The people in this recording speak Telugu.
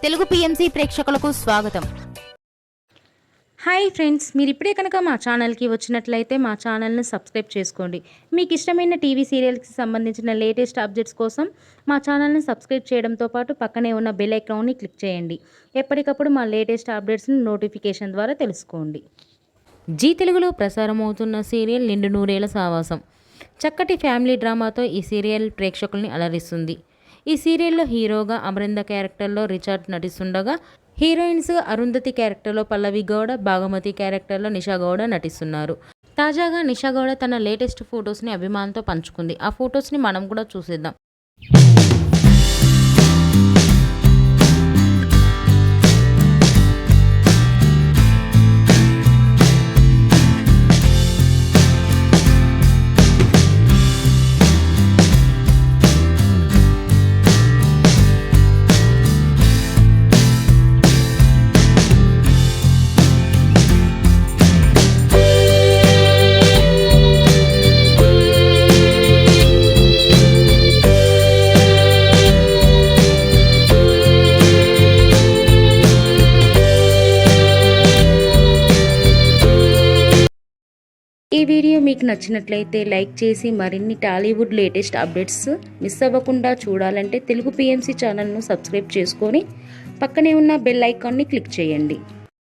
తెలుగు పిఎంసి ప్రేక్షకులకు స్వాగతం. హాయ్ ఫ్రెండ్స్, మీరు ఇప్పుడే కనుక మా ఛానల్కి వచ్చినట్లయితే మా ఛానల్ని సబ్స్క్రైబ్ చేసుకోండి. మీకు ఇష్టమైన టీవీ సీరియల్స్కి సంబంధించిన లేటెస్ట్ అప్డేట్స్ కోసం మా ఛానల్ని సబ్స్క్రైబ్ చేయడంతో పాటు పక్కనే ఉన్న బెల్ ఐకాన్ని క్లిక్ చేయండి. ఎప్పటికప్పుడు మా లేటెస్ట్ అప్డేట్స్ని నోటిఫికేషన్ ద్వారా తెలుసుకోండి. జీ తెలుగులో ప్రసారమవుతున్న సీరియల్ నిండు నూరేళ్ల సావాసం. చక్కటి ఫ్యామిలీ డ్రామాతో ఈ సీరియల్ ప్రేక్షకుల్ని అలరిస్తుంది. ఈ సీరియల్లో హీరోగా అమరింద క్యారెక్టర్లో రిచర్డ్ నటిస్తుండగా, హీరోయిన్స్ అరుంధతి క్యారెక్టర్లో పల్లవి గౌడ, భాగమతి క్యారెక్టర్లో నిషా గౌడ నటిస్తున్నారు. తాజాగా నిషా గౌడ తన లేటెస్ట్ ఫొటోస్ని అభిమానులతో పంచుకుంది. ఆ ఫొటోస్ని మనం కూడా చూసేద్దాం. ఈ వీడియో మీకు నచ్చినట్లయితే లైక్ చేసి మరిన్ని టాలీవుడ్ లేటెస్ట్ అప్డేట్స్ మిస్ అవ్వకుండా చూడాలంటే తెలుగు పిఎంసి ఛానల్ను సబ్స్క్రైబ్ చేసుకొని పక్కనే ఉన్న బెల్ ఐకాన్ని క్లిక్ చేయండి.